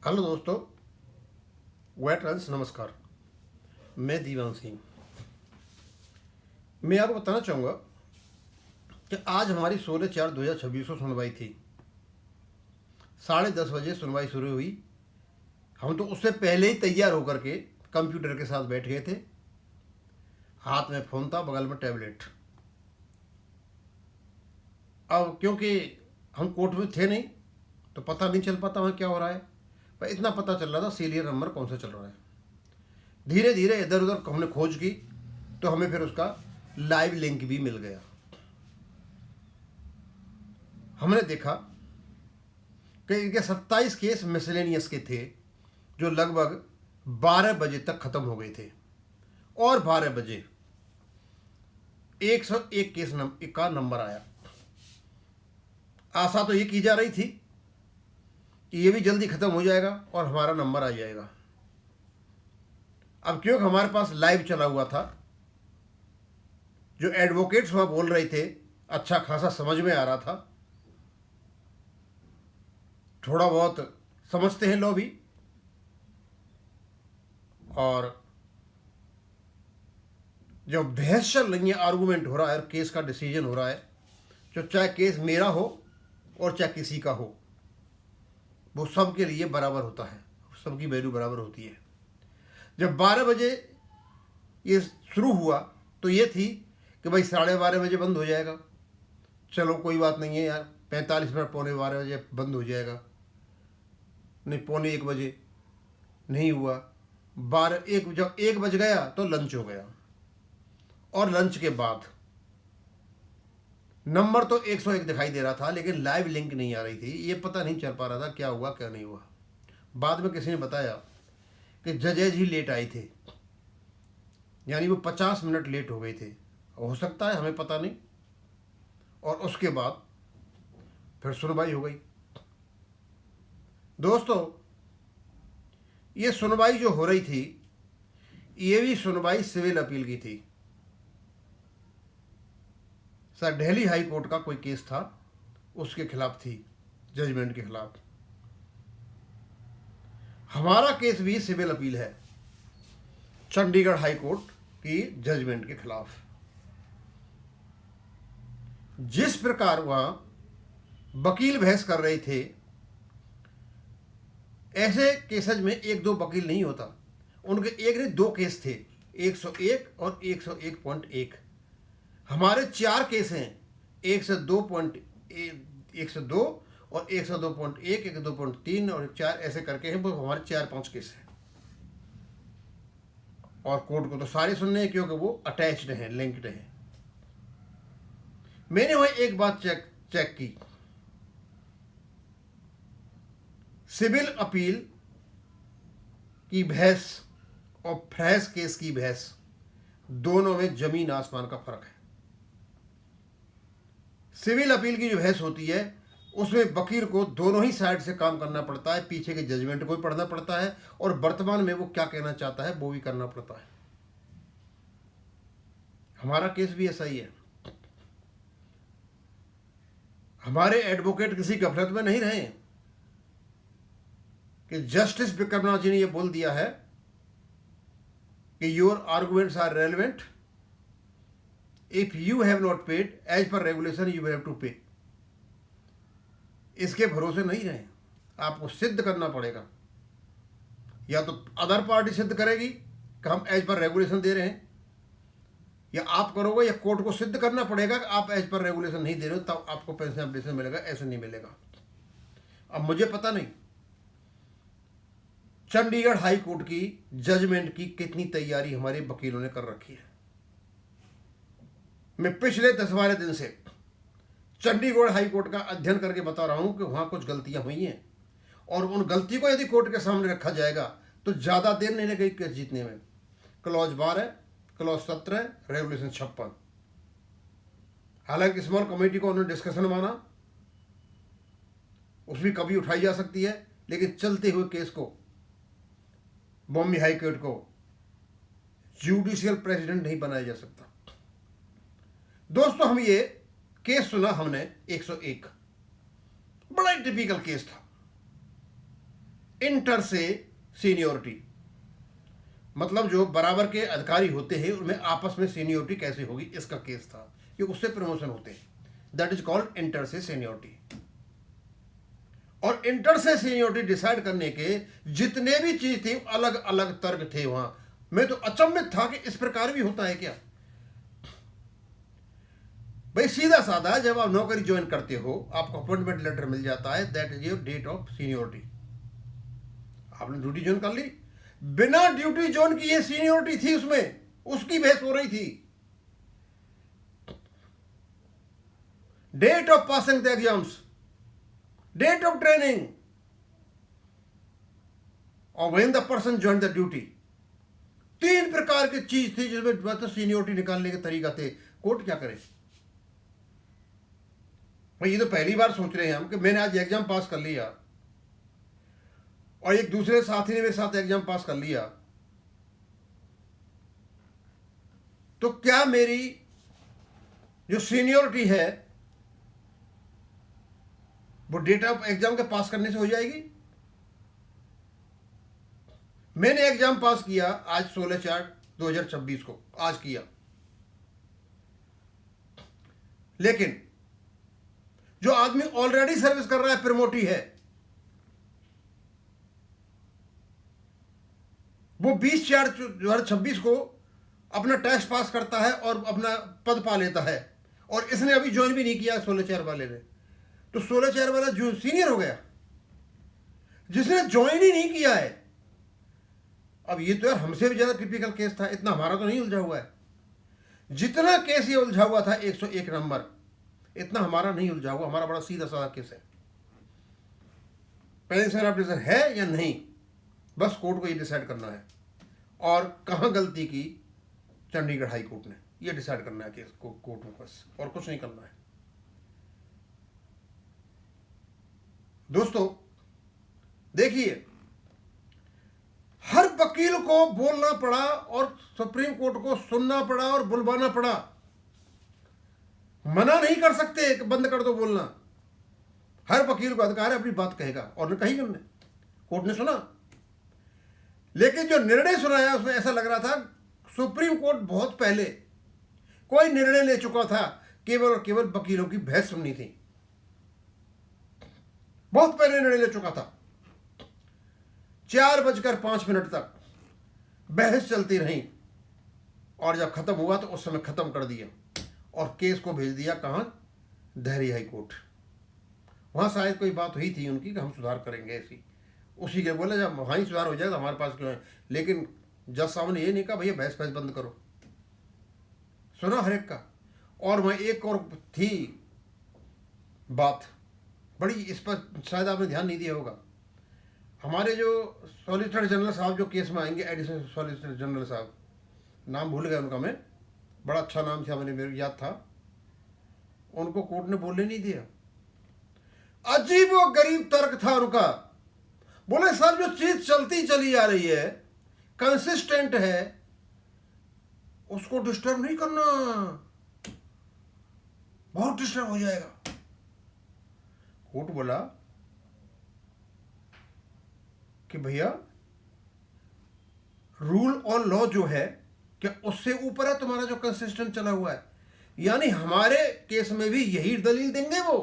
Hello दोस्तों, veterans नमस्कार। मैं दीवान सिंह। मैं आपको बताना चाहूँगा कि आज हमारी 16/4/2026 को सुनवाई थी। 10:30 बजे सुनवाई शुरू हुई। हम तो उससे पहले ही तैयार होकर के कंप्यूटर के साथ बैठ गए थे। हाथ में फ़ोन था, बगल में टैबलेट। अब क्योंकि हम कोर्ट में थे नहीं तो पता नहीं चल पाता वहाँ क्या हो रहा है, पर इतना पता चल रहा था सीरियल नंबर कौन सा चल रहा है। धीरे धीरे इधर उधर हमने खोज की तो हमें फिर उसका लाइव लिंक भी मिल गया। हमने देखा कि इनके 27 केस मिसलेनियस के थे जो लगभग 12 बजे तक ख़त्म हो गए थे, और 12 बजे 101 केस का नंबर आया। आशा तो ये की जा रही थी कि ये भी जल्दी ख़त्म हो जाएगा और हमारा नंबर आ जाएगा। अब क्योंकि हमारे पास लाइव चला हुआ था, जो एडवोकेट्स वहाँ बोल रहे थे अच्छा खासा समझ में आ रहा था। थोड़ा बहुत समझते हैं लोग भी, और जो बहस चल रही है, आर्गूमेंट हो रहा है और केस का डिसीजन हो रहा है, जो चाहे केस मेरा हो और चाहे किसी का हो, वो सबके लिए बराबर होता है, सबकी वैल्यू बराबर होती है। जब 12 बजे ये शुरू हुआ तो ये थी कि भाई 12:30 बजे बंद हो जाएगा, चलो कोई बात नहीं है यार, 45 मिनट 12:45 बंद हो जाएगा। नहीं, 12:45 नहीं हुआ। 12 जब 1 बज गया तो लंच हो गया, और लंच के बाद नंबर तो 101 दिखाई दे रहा था, लेकिन लाइव लिंक नहीं आ रही थी। ये पता नहीं चल पा रहा था क्या हुआ क्या नहीं हुआ। बाद में किसी ने बताया कि जजेज ही लेट आए थे, यानी वो 50 मिनट लेट हो गए थे। हो सकता है, हमें पता नहीं। और उसके बाद फिर सुनवाई हो गई। दोस्तों, ये सुनवाई जो हो रही थी, ये भी सुनवाई सिविल अपील की थी। सर, दिल्ली हाई कोर्ट का कोई केस था, उसके खिलाफ थी, जजमेंट के खिलाफ। हमारा केस भी सिविल अपील है, चंडीगढ़ हाई कोर्ट की जजमेंट के खिलाफ। जिस प्रकार वहां वकील बहस कर रहे थे, ऐसे केसेज में एक दो वकील नहीं होता। उनके एक नहीं, दो केस थे, 101 और 101.1। हमारे 4 केस हैं, 102 और 102.1, 102.3 और 4, ऐसे करके हैं। वो हमारे 4-5 केस हैं, और कोर्ट को तो सारे सुनने हैं क्योंकि वो अटैच्ड हैं, लिंक्ड हैं। मैंने वह एक बात चेक की, सिविल अपील की बहस और फ्रेश केस की बहस, दोनों में जमीन आसमान का फर्क है। सिविल अपील की जो बहस होती है, उसमें वकील को दोनों ही साइड से काम करना पड़ता है, पीछे के जजमेंट को भी पढ़ना पड़ता है, और वर्तमान में वो क्या कहना चाहता है वो भी करना पड़ता है। हमारा केस भी ऐसा ही है। हमारे एडवोकेट किसी गफलत में नहीं रहे कि जस्टिस विक्रमनाथ जी ने यह बोल दिया है कि your arguments are relevant, if you have not paid as per regulation you have to pay. इसके भरोसे नहीं रहे, आपको सिद्ध करना पड़ेगा। या तो अदर पार्टी सिद्ध करेगी कि हम एज पर रेगुलेशन दे रहे हैं, या आप करोगे, या कोर्ट को सिद्ध करना पड़ेगा कि आप एज पर रेगुलेशन नहीं दे रहे हो, तब आपको पेंशन अपडेशन मिलेगा, ऐसे नहीं मिलेगा। अब मुझे पता नहीं चंडीगढ़ हाई कोर्ट की जजमेंट की कितनी तैयारी हमारे वकीलों ने कर रखी है। मैं पिछले 10-12 दिन से चंडीगढ़ हाई कोर्ट का अध्ययन करके बता रहा हूं कि वहां कुछ गलतियां हुई हैं, और उन गलती को यदि कोर्ट के सामने रखा जाएगा तो ज़्यादा देर नहीं लगेगी केस जीतने में। Clause 12, clause 17, regulation 56। हालांकि स्मॉल कमेटी को उन्होंने डिस्कशन माना, उसमें कभी उठाई जा सकती है, लेकिन चलते हुए केस को बॉम्बे हाई कोर्ट को जुडिशियल प्रेसिडेंट नहीं बनाया जा सकता। दोस्तों, हम ये केस सुना हमने 101, बड़ा ही टिपिकल केस था। इंटर से सीनियोरिटी, मतलब जो बराबर के अधिकारी होते हैं उनमें आपस में सीनियोरिटी कैसे होगी, इसका केस था कि उससे प्रमोशन होते हैं। दैट इज कॉल्ड इंटर से सीनियोरिटी। और इंटर से सीनियोरिटी डिसाइड करने के जितने भी चीज थे अलग अलग तर्क थे वहां। मैं तो अचंभित था कि इस प्रकार भी होता है क्या। भाई सीधा साधा, जब आप नौकरी ज्वाइन करते हो आपको अपॉइंटमेंट लेटर मिल जाता है, that is your date of seniority. आपने ड्यूटी ज्वाइन कर ली, बिना ड्यूटी ज्वाइन की ये सीनियोरिटी थी, उसमें उसकी बहस हो रही थी। Date of passing the exams, date of training, और when the person join the duty. 3 प्रकार की चीज थी जिसमें तो सीनियोरिटी निकालने के तरीका थे। कोर्ट क्या करे भाई, ये तो पहली बार सोच रहे हैं हम कि मैंने आज एग्जाम पास कर लिया और एक दूसरे साथी ने मेरे साथ एग्जाम पास कर लिया, तो क्या मेरी जो सीनियोरिटी है वो डेट ऑफ एग्जाम के पास करने से हो जाएगी। मैंने एग्जाम पास किया आज 16/4/2026 को, आज किया, लेकिन जो आदमी ऑलरेडी सर्विस कर रहा है, प्रमोटी है, वो 20/4/2026 को अपना टेस्ट पास करता है और अपना पद पा लेता है, और इसने अभी ज्वाइन भी नहीं किया 16/4 वाले ने, तो 16/4 वाला जो सीनियर हो गया, जिसने ज्वाइन ही नहीं किया है। अब ये तो यार हमसे भी ज्यादा टिपिकल केस था, इतना हमारा तो नहीं उलझा हुआ है। जितना केस ये उलझा हुआ था 101 नंबर, इतना हमारा नहीं उलझा हुआ। हमारा बड़ा सीधा साधा केस है, पेंशन अपडेशन है या नहीं, बस कोर्ट को ये डिसाइड करना है। और कहां गलती की चंडीगढ़ हाई कोर्ट ने, ये डिसाइड करना है केस को कोर्ट में, बस, और कुछ नहीं करना है। दोस्तों देखिए, हर वकील को बोलना पड़ा और सुप्रीम कोर्ट को सुनना पड़ा और बुलवाना पड़ा। मना नहीं कर सकते कि बंद कर दो बोलना। हर वकील को अधिकार है, अपनी बात कहेगा, और कही उन्होंने, कोर्ट ने सुना। लेकिन जो निर्णय सुनाया उसमें ऐसा लग रहा था सुप्रीम कोर्ट बहुत पहले कोई निर्णय ले चुका था, केवल और केवल वकीलों की बहस सुननी थी। बहुत पहले निर्णय ले चुका था। 4:05 तक बहस चलती रही, और जब खत्म हुआ तो उस समय खत्म कर दिया और केस को भेज दिया कहां, देहरी हाई कोर्ट। वहां शायद कोई बात हुई थी उनकी कि हम सुधार करेंगे, ऐसी उसी के बोला जब वहां ही सुधार हो जाएगा तो हमारे पास क्यों है। लेकिन जज साहब ने ये नहीं कहा भैया बहस बंद करो, सुना हर एक का। और वहां एक और थी बात बड़ी, इस पर शायद आपने ध्यान नहीं दिया होगा। हमारे जो सॉलिसिटर जनरल साहब जो केस में आएंगे, एडिशनल सॉलिसिटर जनरल साहब, नाम भूल गया उनका मैं, बड़ा अच्छा नाम था, मैंने मेरे याद था, उनको कोर्ट ने बोलने नहीं दिया। अजीब व गरीब तर्क था उनका। बोले सर जो चीज चलती चली आ रही है, कंसिस्टेंट है, उसको डिस्टर्ब नहीं करना, बहुत डिस्टर्ब हो जाएगा। कोर्ट बोला कि भैया रूल और लॉ जो है क्या उससे ऊपर है तुम्हारा जो कंसिस्टेंट चला हुआ है, यानी हमारे केस में भी यही दलील देंगे वो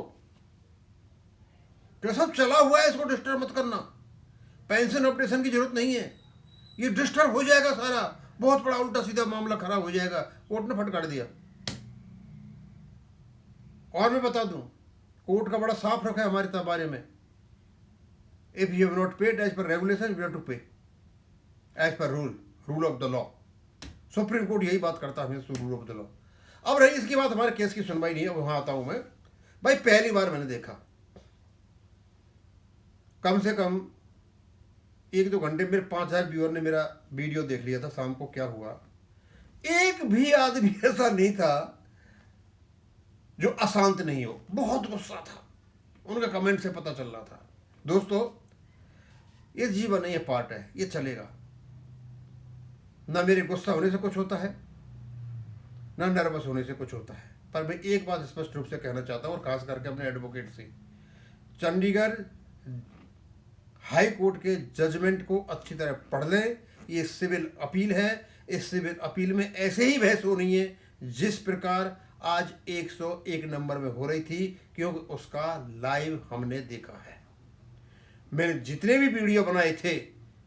कि सब चला हुआ है, इसको डिस्टर्ब मत करना, पेंशन ऑपरेशन की जरूरत नहीं है, ये डिस्टर्ब हो जाएगा सारा, बहुत बड़ा उल्टा सीधा मामला खराब हो जाएगा। कोर्ट ने फटकार दिया। और मैं बता दूं, कोर्ट का बड़ा साफ रखा है हमारे बारे में, if you have not paid as per regulation you have to pay as per rule of the law. Supreme court यही बात करता है, रूल ऑफ द लॉ। अब रही इसकी बात, हमारे केस की सुनवाई नहीं है, वहां आता हूं मैं। भाई पहली बार मैंने देखा, कम से कम 1-2 घंटे मेरे 5000 व्यूअर ने मेरा वीडियो देख लिया था। शाम को क्या हुआ, एक भी आदमी ऐसा नहीं था जो अशांत नहीं हो, बहुत गुस्सा था, उनका कमेंट से पता चल रहा था। दोस्तों ये जीवन है, ये पार्ट है, ये चलेगा। ना मेरे गुस्सा होने से कुछ होता है, ना नर्वस होने से कुछ होता है। पर मैं एक बात स्पष्ट रूप से कहना चाहता हूं, और खास करके अपने एडवोकेट से, चंडीगढ़ हाई कोर्ट के जजमेंट को अच्छी तरह पढ़ लें। ये सिविल अपील है, इस सिविल अपील में ऐसे ही बहस हो रही है जिस प्रकार आज 101 नंबर में हो रही थी, क्योंकि उसका लाइव हमने देखा है। मैंने जितने भी वीडियो बनाए थे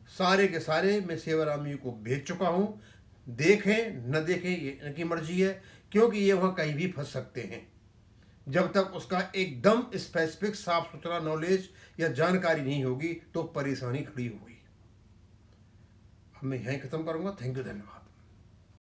सारे के सारे मैं सेवाराम जी को भेज चुका हूँ। देखें न देखें ये इनकी मर्जी है, क्योंकि ये वहाँ कहीं भी फंस सकते हैं। जब तक उसका एकदम स्पेसिफिक साफ सुथरा नॉलेज या जानकारी नहीं होगी तो परेशानी खड़ी होगी। अब मैं यहीं खत्म करूँगा। थैंक यू, धन्यवाद।